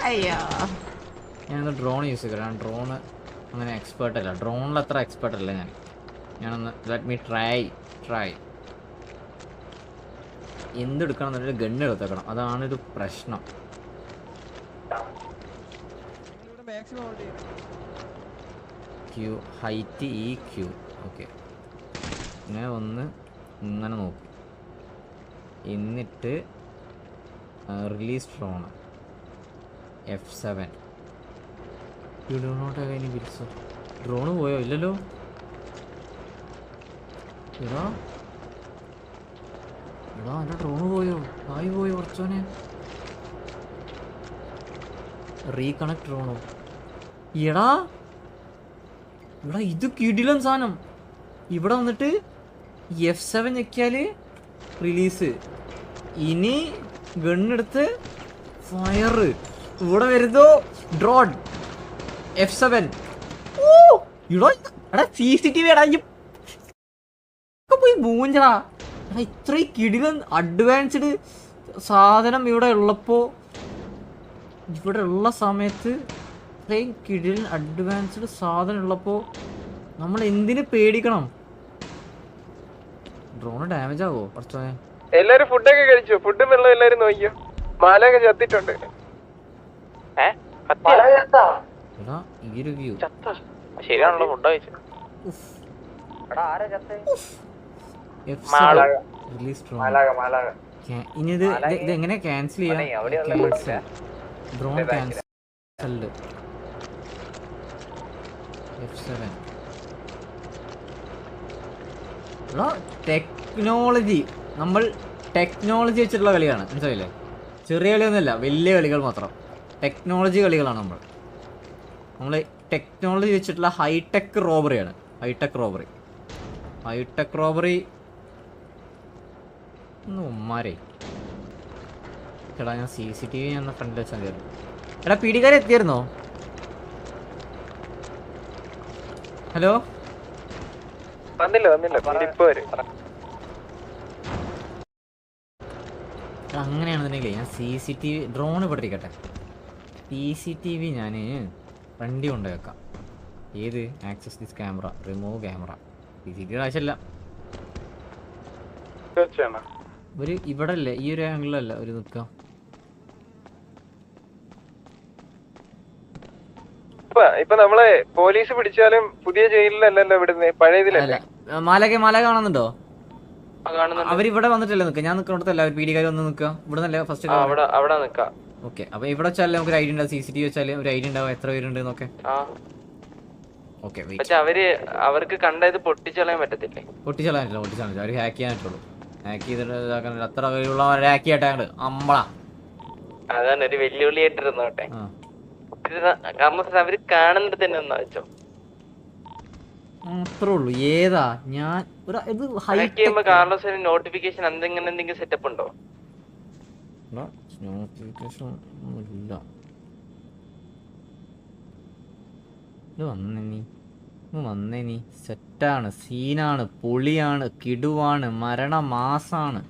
അയ്യോ ഞാനൊന്ന് drone use ചെയ്യണം. ഡ്രോണ് അങ്ങനെ എക്സ്പേർട്ട് അല്ല, ഡ്രോണിൽ അത്ര എക്സ്പേർട്ട് അല്ല ഞാനൊന്ന് ലെറ്റ് മീ ട്രൈ എന്തെടുക്കണം എന്നൊരു ഗണ്ണ് എടുത്തേക്കണം, അതാണൊരു പ്രശ്നം. ക്യൂ ഹൈറ്റ് ഈ ക്യൂ ഓക്കെ. ഇങ്ങനെ ഒന്ന് ഇങ്ങനെ നോക്കും, എന്നിട്ട് release drone F7. You do not have any bills. Drone പോയോ? ഇല്ലല്ലോ. എടാ എൻ്റെ ഡ്രോണ് പോയോ? ആയി പോയോ കുറച്ചോനെ. റീകണക്ട് ഡ്രോണോ? എടാ ഇത് കിടിലൻ സാധനം. ഇവിടെ വന്നിട്ട് F7 ഞെക്കിയാൽ റിലീസ്. ഇനി ഗണ്ണെടുത്ത് ഫയർ. ഇവിടെ വരുന്നു ഡ്രോൺ F7. എടാ CCTV എടാ പോയി മൂഞ്ചടാ. എടാ ഇത്രയും കിടിലൻ അഡ്വാൻസ്ഡ് സാധനം ഇവിടെ ഉള്ളപ്പോൾ, ഇവിടെ ഉള്ള സമയത്ത് ഇത്രയും കിടിലൻ അഡ്വാൻസ്ഡ് സാധനം ഉള്ളപ്പോൾ നമ്മൾ എന്തിനു പേടിക്കണം? ഡ്രോണ് ഡാമേജ് ആവോ കുറച്ചോനെ? എല്ലാരും ഫുഡൊക്കെ കഴിച്ചു. ഫുഡും വെള്ളം എല്ലാരും നോക്കിയോ? മാലയൊക്കെ ചത്തിട്ടുണ്ട്. എടാ ഈ ഒരു വ്യൂ ശരിയാണല്ലോ. ഫുഡ് കഴിച്ചു. റിലീസ് ഇനി ഇത് എങ്ങനെ ക്യാൻസൽ ചെയ്യാം? Drone cancelled. F7 ടെക്നോളജി, നമ്മൾ ടെക്നോളജി വെച്ചിട്ടുള്ള കളിയാണ്, മനസ്സിലായില്ലേ? ചെറിയ കളിയൊന്നുമല്ല, വലിയ കളികൾ മാത്രം. ടെക്നോളജി കളികളാണ് നമ്മൾ ടെക്നോളജി വെച്ചിട്ടുള്ള ഹൈടെക് റോബറിയാണ്. ഹൈടെക് റോബറി ഉമ്മാരെ. എടാ ഞാൻ CCTV ഞാൻ ഫ്രണ്ടിൽ വെച്ചാൽ മതിയായിരുന്നു. എടാ പീഡിക്കാരെ എത്തിയായിരുന്നോ? ഹലോ വന്നില്ല. അങ്ങനെയാണെന്നുണ്ടെങ്കിലേ ഞാൻ CCTV ഡ്രോൺ ഇവിടെ ഇരിക്കട്ടെ. CCTV ഞാൻ വണ്ടി കൊണ്ട് വെക്കാം. ഏത് access this camera, remove camera. CCTV ആവശ്യമില്ല. ഒരു ഇവിടെ അല്ലേ, ഈ ഒരു ആംഗിളല്ല ഒരു നിൽക്കാം. ഇപ്പൊ നമ്മളെ പോലീസ് പിടിച്ചാലും പുതിയ ജയിലിലല്ലല്ലോ വിടുന്നേ, പഴയതിലല്ല. മാല കാണുന്നുണ്ടോ? അവരിവിടെ വന്നിട്ടല്ലേ നിൽക്കുക? ഞാൻ നിൽക്കുന്നിടത്തല്ല അവർ പീഡികാർ വന്ന് നിൽക്കുക. ഇവിടെ നല്ല ഫസ്റ്റ് അവിടെ നിൽക്കാം. ഓക്കെ, അപ്പൊ ഇവിടെ വെച്ചാൽ നമുക്ക് ഒരു ഐഡിയ ഉണ്ടാവും. CCTV വെച്ചാൽ ഒരു ഐഡിയ ഉണ്ടാവും എത്ര പേരുണ്ട് എന്നൊക്കെ. ഓക്കെ, അവർക്ക് കണ്ടത് പൊട്ടിച്ചളയാൻ പറ്റത്തില്ലേ? പൊട്ടിച്ചളയാനില്ല. അവർ ഹാക്ക് ചെയ്യാനായിട്ടുള്ളൂ. ഹാക്ക് ചെയ്തിട്ട് ഇതാക്കാനില്ല. അത്ര കഴിവുള്ളവരെ ഹാക്ക് ചെയ്യട്ടെ അമ്പള. അതാണ് ഒരു വെല്ലുവിളിയായിട്ടിരുന്നോട്ടെ. കാരണം അവര് കാണുന്നത് തന്നെ എന്നാ വെച്ചോ. അത്രേ ഉള്ളൂ. ഏതാ ഞാൻ നോട്ടിഫിക്കേഷൻ എന്തെങ്കിലും സെറ്റപ്പ് ഉണ്ടോ? നോട്ടിഫിക്കേഷൻ ഇല്ല. വന്നേ നീ സെറ്റാണ്, സീനാണ്, പൊളിയാണ്, കിടുവാണ്, മരണമാസാണ്.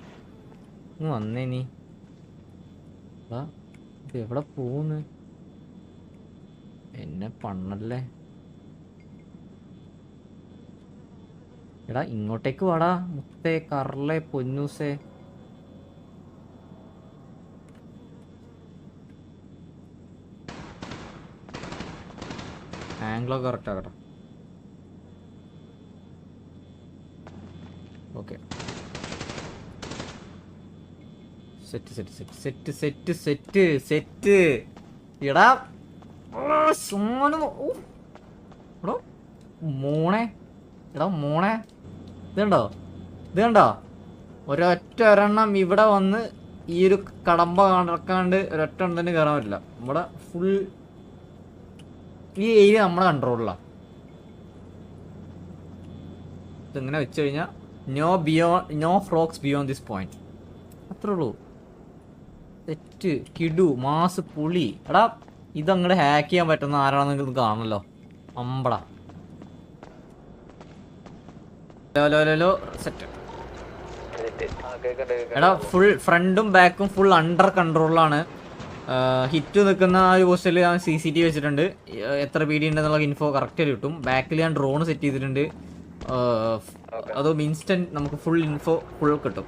വന്നേ നീ. ഇത് എവിടെ പോന്ന്? എന്നെ പണ്ണല്ലേ. എടാ ഇങ്ങോട്ടേക്ക് വാടാ മുത്തേ, കർലെ, പൊന്നൂസേ. ആംഗ്ലോ കറക്റ്റ് ആകട്ടെ. Okay, set. എടാ മോണെ, ഇതുണ്ടോ ഒരൊറ്റ ഒരെണ്ണം ഇവിടെ വന്ന് ഈ ഒരു കടമ്പ കടക്കാണ്ട് ഒരൊറ്റ തന്നെ കയറാൻ പറ്റില്ല. ഇവിടെ ഫുൾ ഈ ഏരിയ നമ്മുടെ കൺട്രോളിലാണ്. ഇതിങ്ങനെ വെച്ച് കഴിഞ്ഞാൽ no frocks beyond this point. അത്രേ ഉള്ളൂ. സെറ്റ്, കിടു, മാസ്, പുളി. എടാ ഇതങ്ങോട്ട് ഹാക്ക് ചെയ്യാൻ പറ്റുന്ന ആരാണെന്ന് നിങ്ങൾക്ക് കാണണല്ലോ. അമ്പടാ. സെറ്റ്. എടാ ഫുൾ ഫ്രണ്ടും ബാക്കും ഫുൾ അണ്ടർ കൺട്രോളിലാണ്. ഹിറ്റ് നിൽക്കുന്ന ആ ഒരു പോസ്റ്റിൽ ഞാൻ CCTV വെച്ചിട്ടുണ്ട്. എത്ര പീഡി ഉണ്ടെന്നുള്ള ഇൻഫോ കറക്റ്റ് കിട്ടും. ബാക്കിൽ ഞാൻ ഡ്രോൺ സെറ്റ് ചെയ്തിട്ടുണ്ട്. അത് ഇൻസ്റ്റന്റ് നമുക്ക് ഫുൾ ഇൻഫോ ഫുൾ കിട്ടും.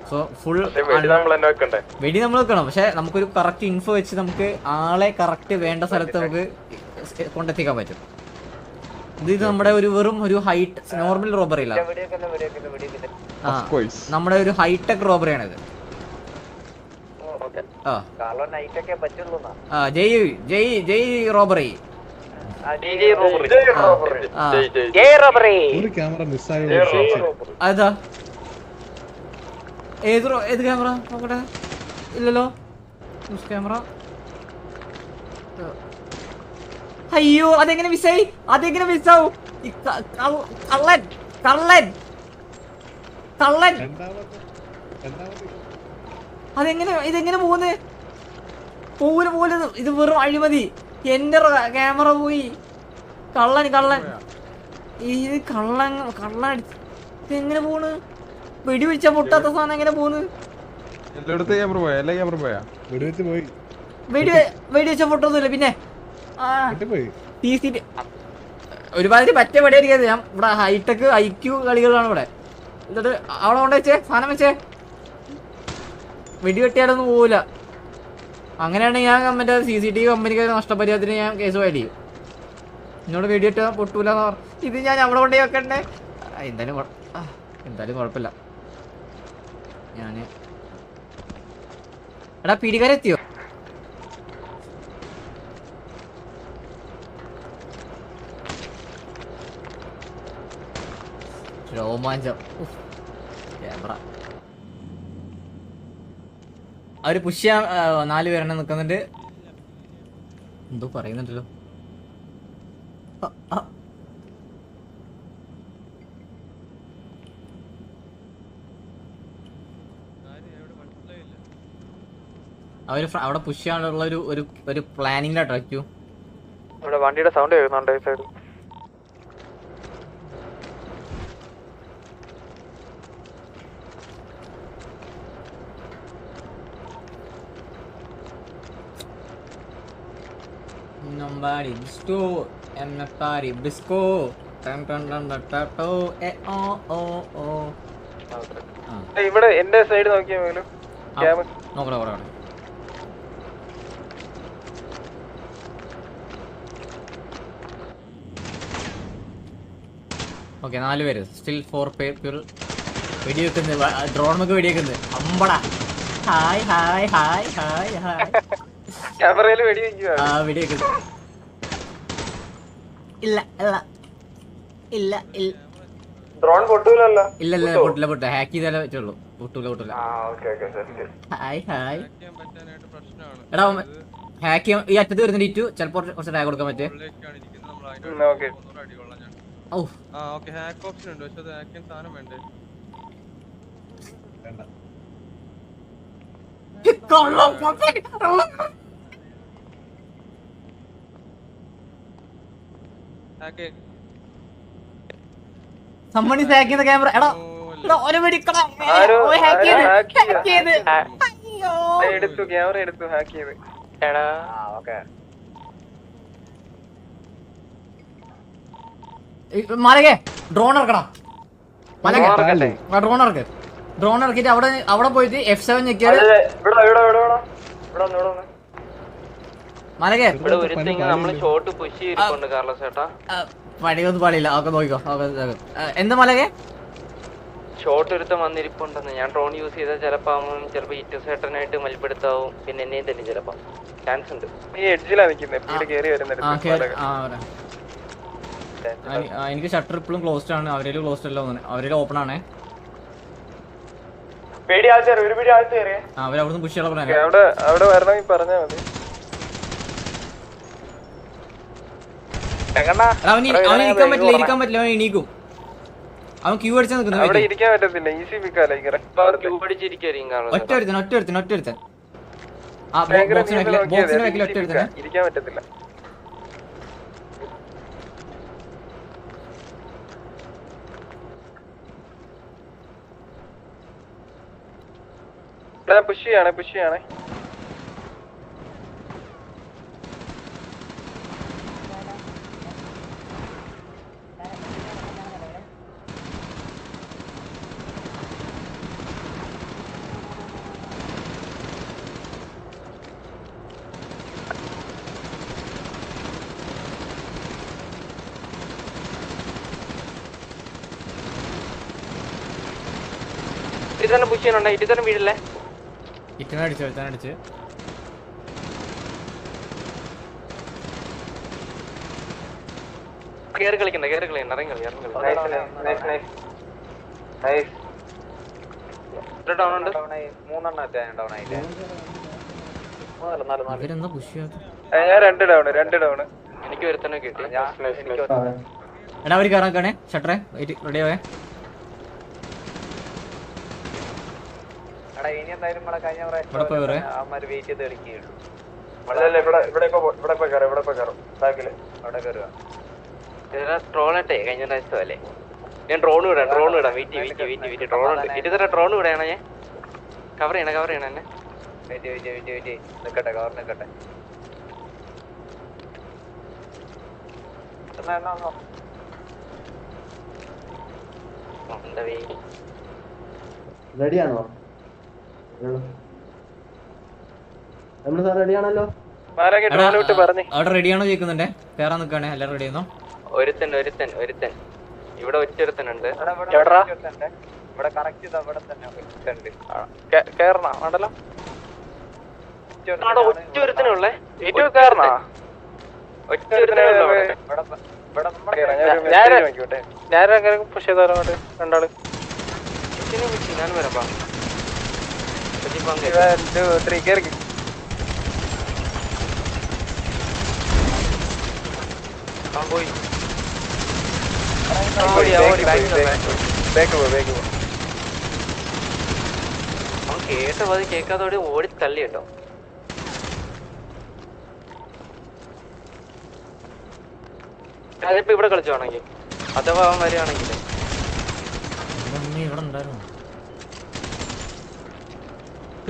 സോ ഫുൾ വെടി നമ്മൾ വെക്കണം. പക്ഷെ നമുക്കൊരു കറക്റ്റ് ഇൻഫോ വെച്ച് നമുക്ക് ആളെ കറക്റ്റ് വേണ്ട സ്ഥലത്ത് നമുക്ക് കൊണ്ടെത്തിക്കാൻ പറ്റും. ഇത് നമ്മുടെ ഒരു വെറും ഒരു ഹൈറ്റ് നോർമൽ റോബറി ഇല്ല, നമ്മുടെ ഒരു ഹൈടെക് റോബറിയാണിത്. ജയ് റോബറി. അതാ ഏത് ക്യാമറ നോക്കട്ടെ. ഇല്ലല്ലോ ക്യാമറ. അയ്യോ അതെങ്ങനെ മിസ്സായി? അതെങ്ങനെ മിസ്സാവും? കള്ളൻ കള്ളൻ കള്ളൻ. ഇതെങ്ങനെ പോകുന്നത്? പോലെ ഇത് വെറും അഴിമതി. എന്റെ ക്യാമറ പോയി. കള്ളൻ ഇത് കള്ളൻ ഇതെങ്ങനെ പോണ്? വെടിവെച്ച പൊട്ടാത്ത സാധനം എങ്ങനെ പോണ്? വെടിവെച്ച പൊട്ടൊന്നുമില്ല. പിന്നെ ഒരുപാട് പറ്റ പടിയായിരിക്കും. ഞാൻ ഇവിടെ ഹൈടെക് IQ കളികളാണ് ഇവിടെ. എന്നിട്ട് അവിടെ കൊണ്ട് വെച്ചേ സാധനം വെച്ചേ. വെടിവെട്ടിയാലൊന്നും പോവില്ല. അങ്ങനെയാണെങ്കിൽ ഞാൻ മറ്റേ CCTV കമ്പനിക്ക് നഷ്ടപരിഹാരത്തിന് ഞാൻ കേസ് ഫയൽ ചെയ്യും. എന്നോട് വെടിവെട്ടാ പൊട്ടൂല എന്ന് പറഞ്ഞു. ഇത് ഞാൻ അവിടെ കൊണ്ടേ വെക്കണ്ടേ? എന്തായാലും കുഴപ്പമില്ല. എടാ പീഡികാരെത്തിയോ? രോമാഞ്ചം. ക്യാമറ അവര് പുഷ് ചെയ്യാൻ 4 പേരെണ്ണം നിക്കുന്നുണ്ട്. എന്തോ പറയുന്നുണ്ടല്ലോ. അവര് അവിടെ പുഷ് ചെയ്യാനുള്ള ഒരു പ്ലാനിങ്ങിലാട്ടോ അയച്ചു. ഇവിടെ വണ്ടിയുടെ സൗണ്ട് കേൾക്കുന്നുണ്ട് ഈ സൈഡ്. ഇവിടെ എന്റെ സൈഡ് നോക്കിയാ ഓക്കെ 4 പേര് സ്റ്റിൽ 4 പേര് വെടിവെക്കുന്നത്. ഡ്രോൺ നമുക്ക് വെടിവെക്കുന്നത്. അമ്പടാ. ഹായ് ഹായ് ഹായ് ഹായ് ഹായ്. ക്യാമറയില് വെടിവെക്കുന്നു. ഇല്ല ഇല്ല ഇല്ല ഇല്ല ഡ്രോൺ പൊട്ടൂലല്ലോ. ഇല്ല പൊട്ടില്ല. ഹാക്ക് ചെയ്താലേ പറ്റുള്ളൂ. പൊട്ടൂല. ഹായ് ഹായ്. എടാ ഹാക്ക് ചെയ്യാൻ ഈ അറ്റത്ത് വരുന്ന ഡീറ്റു ചിലപ്പോ കുറച്ച് ടാഗ് കൊടുക്കാൻ പറ്റേ. Somebody is hacking the camera. എടാ ഒരു വെടിക്കടാ. ഹാക്ക് ചെയ്ത്. എടുത്തു ക്യാമറ എടുത്തു ഹാക്ക് ചെയ്ത്. എടാ ഓക്കേ. മാലകെ ഡ്രോൺ ഇറക്കണം. ഡ്രോൺ ഇറക്കിട്ട് അവിടെ പോയിട്ട് F7 ഞെക്കിയാൽ മാലകെ പണിയൊന്നും പാടില്ല. ഒക്കെ നോക്കിക്കോ. എന്താ മാലകെ ഷോട്ട് ഒരുത്തം വന്നിരിപ്പുണ്ടെന്ന്. ഞാൻ ഡ്രോൺ യൂസ് ചെയ്താൽ ചിലപ്പോ ഇറ്റു സേട്ടനായിട്ട് മൽപ്പെടുത്താവും. പിന്നെ എന്നെയും തന്നെ ചിലപ്പോ ചാൻസ് ഉണ്ട്. ഈ എഡ്ജിലാണ് നിൽക്കുന്നത്. എനിക്ക് ഷട്ടർ ഇപ്പോഴും ക്ലോസ്ഡ് ആണ്. അവരേലും ക്ലോസ്ഡ് അല്ല. അവരേലും ഓപ്പൺ ആണേ. അവരവിടുന്ന് പുഷ് ചെയ്യാൻ അവിടെ വരണമെങ്കിൽ പറഞ്ഞാൽ മതി. ഇരിക്കാൻ പറ്റില്ല. അവൻ എണീക്കും. അവൻ ക്യൂ അടിച്ചാ നിൽക്കുന്നു. ഒറ്റ ആ ബോക്സിന് വെക്കില്ല. ഒറ്റ ഇരിക്കാൻ പറ്റത്തില്ല. പുഷ് ചെയ്യാണ്. ഇറ്റി തന്നെ പുഷ് ചെയ്യാനുണ്ടോ? ഇറ്റി തന്നെ വീടില്ലേ? ഇറ്റനടിച്ച് കേറി കളിക്കണ്ട ഇറങ്ങി കളി ഡൗൺ ഉണ്ട്. ഇവരെന്താ പുഷ് ചെയ്യാത്ത? എനിക്ക് ഒരുത്തന്നെ കിട്ടി. എടാ അവര് കയറാക്കാണേ ഷട്ടറെ റെഡി ആവേ. ഇവിടെ പോയി വരേ. ട്രോളട്ടെ കഴിഞ്ഞ പ്രാവശ്യം അല്ലേ? ഞാൻ ഡ്രോൺ വിടാം വീട്ടി ഡ്രോൺ ഉണ്ട്. ഇറ്റി തന്നെ ഡ്രോൺ വിടാണോ? ഞാൻ കവർ ചെയ്യണം എന്നെ. നിക്കട്ടെ റെഡിയാണോ? നമ്മള് സാർ റെഡിയാണല്ലോ. അവിടെ റെഡിയാണോ ചോദിക്കുന്നുണ്ടേ. കേറാൻ നിക്കാണേ. എല്ലാരും റെഡി ആണോ? ഒരുത്തൻ ഇവിടെ ഒറ്റൊരുത്തനുണ്ട്. ഒറ്റൊരുത്തനുള്ളേ. ഞാൻ വരാം. പോയി അവൻ കേട്ടത് കേൾക്കാത്തോടെ ഓടി തള്ളി കേട്ടോ. അതിപ്പോ ഇവിടെ കളിച്ചോണെങ്കിൽ അഥവാ അവൻ വരികയാണെങ്കിൽ ഇവിടെ ഉണ്ടായിരുന്നു.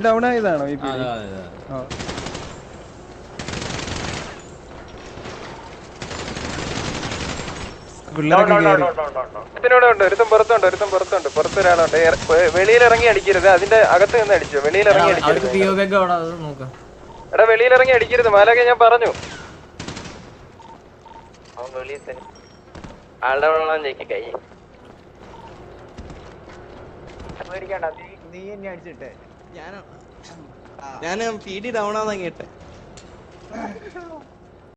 ഡൗൺ ആയതാണോ ഈ ഒരുത്തം പുറത്തുണ്ട് പുറത്തൊരാളുണ്ട്. വെളിയിലിറങ്ങി അടിക്കരുത്, അതിന്റെ അകത്ത് നിന്ന് അടിച്ചു. വെളിയിലിറങ്ങി അടിക്കരുത്. എടാ വെളിയിലിറങ്ങി അടിക്കരുത് മാലാകെ, ഞാൻ പറഞ്ഞു. അവൻ വെളിയിൽ തന്നെ ആളുടെ വെള്ളം ജയിക്കി കൈ നീ എന്നെ അടിച്ചിട്ടെ. ഞാൻ പി ഡി ഡൗൺ ആണെന്ന് കേട്ടെ.